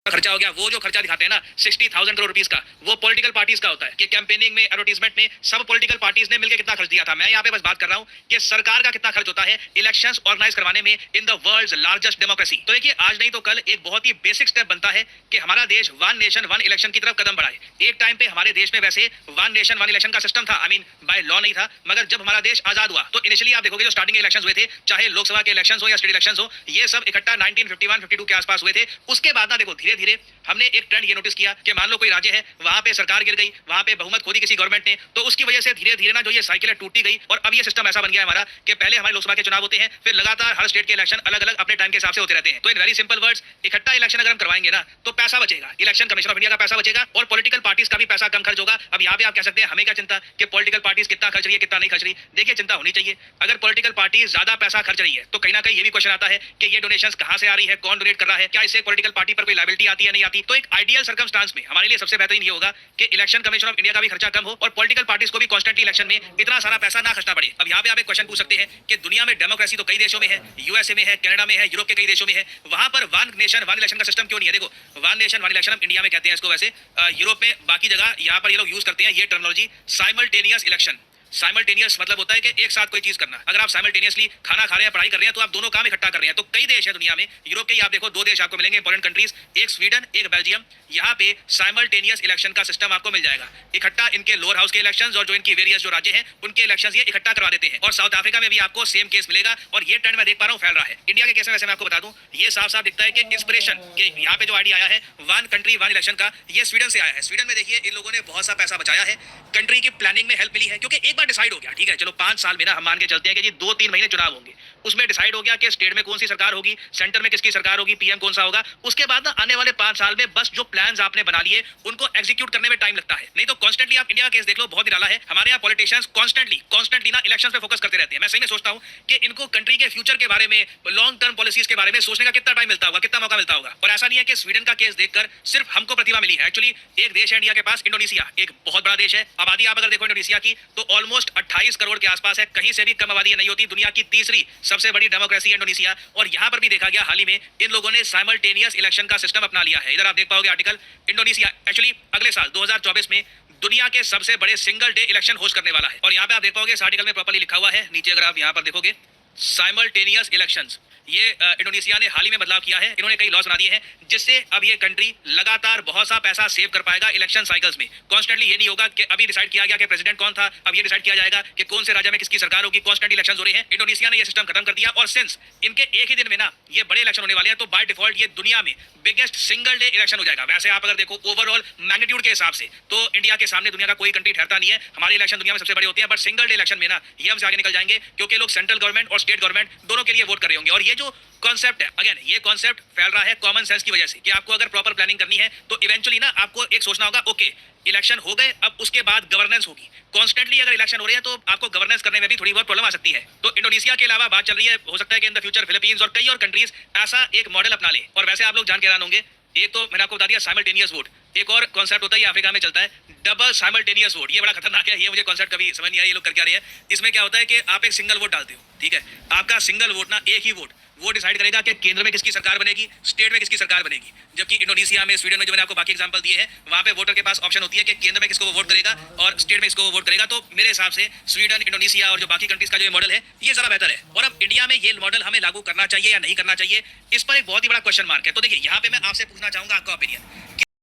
खर्चा हो गया, वो जो खर्चा दिखाते हैं ना 60,000 करोड़ रुपीस का, वो पॉलिटिकल पार्टीज का होता है कि कैंपेनिंग में, एडवर्टीजमेंट में सब पॉलिटिकल पार्टीज ने मिलकर कितना खर्च दिया था। मैं यहाँ पे बस बात कर रहा हूँ कि सरकार का कितना खर्च होता है इलेक्शंस ऑर्गेनाइज करवाने में in the world's largest democracy. तो देखिए, आज नहीं तो कल एक बहुत ही बेसिक स्टेप बनता है कि हमारा देश वन नेशन वन इलेक्शन की तरफ कदम बढ़ाए। एक टाइम पे हमारे देश में वैसे वन नेशन वन इलेक्शन का सिस्टम था, आई मीन बाय लॉ नहीं था, मगर जब हमारा देश आजाद हुआ तो इनिशियली आप देखोगे जो स्टार्टिंग इलेक्शन हुए थे, चाहे लोकसभा के इलेक्शन हो या स्टेट इलेक्शन हो, ये सब इकट्ठा 1951-52 के आसपास हुए थे। उसके बाद ना देखो धीरे धीरे हमने एक ट्रेंड ये नोटिस किया कि मान लो कोई राज्य है, वहां पे सरकार गिर गई, वहां पे बहुमत खो दी किसी गवर्नमेंट ने, तो उसकी वजह से धीरे धीरे ना जो ये साइकिल है टूटती गई। और अब ये सिस्टम ऐसा बन गया है हमारा कि पहले हमारे लोकसभा के चुनाव होते हैं, फिर लगातार हर स्टेट के इलेक्शन अलग अलग अपने टाइम के हिसाब से होते रहते हैं। तो इन वेरी सिंपल वर्ड्स, इकट्ठा इलेक्शन अगर हम करवाएंगे ना तो पैसा बचेगा, इलेक्शन कमीशन ऑफ इंडिया का पैसा बचेगा और पॉलिटिकल पार्टीज का भी पैसा कम खर्च होगा। अब यहाँ पे आप कह सकते हैं हमें क्या चिंता कि पॉलिटिकल पार्टीज कितना खर्च रही है कितना नहीं खर्च रही। देखिए, चिंता होनी चाहिए। अगर पॉलिटिकल पार्टी ज्यादा पैसा खर्च रही है तो कहीं ना कहीं ये भी क्वेश्चन आता है कि ये डोनेशंस कहां से आ रही है, कौन डोनेट कर रहा है, क्या इससे पॉलिटिकल पार्टी पर कोई लायबिलिटी आती है नहीं आती। तो एक आइडियल सर्कमस्टांस में हमारे लिए सबसे बेहतरीन ये होगा कि इलेक्शन कमीशन ऑफ इंडिया का भी खर्चा कम हो और पॉलिटिकल पार्टीज को भी कॉन्स्टेंटली इलेक्शन में इतना सारा पैसा ना खर्चना पड़े। अब यहाँ पे आप एक क्वेश्चन पूछ सकते हैं कि दुनिया में डेमोक्रेसी तो कई देशों में है, यूएसए में है, कनाडा में है, यूरोप के कई देशों में है, वहां पर वन नेशन वन इलेक्शन का सिस्टम क्यों नहीं है। देखो, वन नेशन वन इलेक्शन हम इंडिया में कहते हैं इसको, वैसे यूरोप में बाकी जगह यहाँ पर ये लोग यूज करते हैं ये टर्मिनोलॉजी साइमल्टेनियस इलेक्शन। साइमल्टेनियस मतलब होता है कि एक साथ कोई चीज करना। अगर आप साइमल्टेनियसली खाना खा रहे हैं, पढ़ाई कर रहे हैं, तो आप दोनों काम इकट्ठा कर रहे हैं। तो कई देश है दुनिया में, यूरोप के ही आप देखो दो देश आपको मिलेंगे इंपॉर्टेंट कंट्रीज, एक स्वीडन एक बेल्जियम। यहाँ पे साइमल्टेनियस इलेक्शन का सिस्टम आपको मिल जाएगा। इकट्ठा इनके लोअर हाउस के इलेक्शंस और जो इनकी वेरियस जो राज्य हैं उनके इलेक्शंस ये इकट्ठा करवा देते हैं। और साउथ अफ्रीका में भी आपको सेम केस मिलेगा और ये ट्रेंड मैं देख पा रहा हूँ फैल रहा है। इंडिया के केस में वैसे मैं आपको बता दूं, ये साफ साफ दिखता है कि इंस्पिरेशन के यहाँ पे जो आइडिया आया है वन कंट्री वन इलेक्शन का, ये स्वीडन से आया है। स्वीडन में देखिए इन लोगों ने बहुत सा पैसा बचाया है, कंट्री की प्लानिंग में हेल्प मिली है, क्योंकि एक बार डिसाइड हो गया, ठीक है चलो 5 साल में ना हम मान के चलते हैं कि जी 2-3 महीने चुनाव होंगे, उसमें डिसाइड हो गया कि स्टेट में कौन सी सरकार होगी, सेंटर में किसकी सरकार होगी, पीएम कौन सा होगा। उसके बाद ना आने वाले 5 साल में बस जो प्लान्स आपने बना लिए उनको एग्जीक्यूट करने में टाइम लगता है। नहीं तो कॉन्स्टेंटली आप इंडिया का केस देख लो, बहुत निराला है। हमारे यहाँ पॉलिटिशियंस कॉन्स्टेंटली ना इलेक्शंस पे फोकस करते रहते हैं। मैं सही में सोचता हूँ कि इनको कंट्री के फ्यूचर के बारे में, लॉन्ग टर्म पॉलिसीज के बारे में सोचने का कितना टाइम मिलता होगा, कितना मौका मिलता होगा। और ऐसा नहीं है कि स्वीडन का केस देखकर सिर्फ हमको प्रतिभा मिली है। एक्चुअली एक देश है इंडिया के पास, इंडोनेशिया, एक बहुत बड़ा देश है। आबादी आप अगर देखो इंडोनेशिया की तो ऑलमोस्ट 28 करोड़ के आसपास है, कहीं से भी कम आबादी नहीं होती। दुनिया की तीसरी सबसे बड़ी डेमोक्रेसी है इंडोनेशिया। और यहाँ पर भी देखा गया हाल ही में इन लोगों ने साइमल्टेनियस इलेक्शन का सिस्टम अपना लिया है। इधर आप देख पाओगे आर्टिकल, इंडोनेशिया एक्चुअली अगले साल 2024 में दुनिया के सबसे बड़े सिंगल डे इलेक्शन होस्ट करने वाला है। और यहाँ पे आप देख पाओगे इस आर्टिकल में प्रॉपर्ली लिखा हुआ है, नीचे अगर आप यहाँ पर देखोगे साइमल्टेनियस इलेक्शंस, ये इंडोनेशिया ने हाल ही में बदलाव किया है। इन्होंने कई लॉज बना दिए हैं जिससे अब ये कंट्री लगातार बहुत सा पैसा सेव कर पाएगा इलेक्शन साइकिल्स में। कॉन्स्टेंटली ये नहीं होगा कि अभी डिसाइड किया गया कि प्रेसिडेंट कौन था, अब ये डिसाइड किया जाएगा कि कौन से राज्य में किसकी सरकार होगी। कॉन्स्टेंट इलेक्शन हो रहे हैं, इंडोनेशिया ने ये सिस्टम खत्म कर दिया। और सिंस इनके एक ही दिन में ना ये बड़े इलेक्शन होने वाले हैं, तो बाय डिफॉल्ट ये दुनिया में बिगेस्ट सिंगल डे इलेक्शन हो जाएगा। वैसे आप अगर देखो ओवरऑल मैग्नीट्यूड के हिसाब से तो इंडिया के सामने दुनिया का कोई कंट्री ठहरता नहीं है। हमारे इलेक्शन दुनिया में सबसे बड़े होते हैं, बट सिंगल डे इलेक्शन में ना ये हमसे आगे निकल जाएंगे, क्योंकि लोग सेंट्रल गवर्नमेंट और स्टेट गवर्नमेंट दोनों के लिए वोट कर रहे होंगे। और ये जो कॉन्सेप्ट है, अगेन ये कॉन्सेप्ट फैल रहा है कॉमन सेंस की वजह से कि आपको अगर प्रॉपर प्लानिंग करनी है तो इवेंचुअली ना आपको एक सोचना होगा, ओके इलेक्शन हो गए, अब उसके बाद गवर्नेंस होगी। कॉन्स्टेंटली अगर इलेक्शन हो रहे हैं तो आपको गवर्नेंस करने में भी थोड़ी बहुत प्रॉब्लम आ सकती है। तो इंडोनेशिया के अलावा बात चल रही है, हो सकता है कि इन द फ्यूचर फिलीपींस और कई और कंट्रीज ऐसा एक मॉडल अपना ले। और वैसे आप लोग जान के हैरान होंगे, एक तो मैंने आपको बता दिया साइमल्टेनियस वोट, एक और कॉन्सेप्ट होता है ये अफ्रीका में चलता है, डबल साइमल्टेनियस वोट। ये बड़ा खतरनाक है, ये मुझे कॉन्सेप्ट कभी समझ नहीं आया ये लोग कर क्या रहे हैं। इसमें क्या होता है कि आप एक सिंगल वोट डालते हो, ठीक है, आपका सिंगल वोट ना, एक ही वोट वो डिसाइड करेगा कि केंद्र में किसकी सरकार बनेगी, स्टेट में किसकी सरकार बनेगी। जबकि इंडोनेशिया में, स्वीडन में, जो मैंने आपको बाकी एग्जांपल दिए हैं, वहां पे वोटर के पास ऑप्शन होती है कि केंद्र में किसको वो वोट करेगा और स्टेट में किसको वो वोट करेगा। तो मेरे हिसाब से स्वीडन, इंडोनेशिया और जो बाकी कंट्रीज का जो मॉडल है ये ज्यादा बेहतर है। और अब इंडिया में ये मॉडल हमें लागू करना चाहिए या नहीं करना चाहिए, इस पर एक बहुत ही बड़ा क्वेश्चन मार्क है। तो देखिए यहाँ पे मैं आपसे पूछना चाहूंगा आपका ओपिनियन।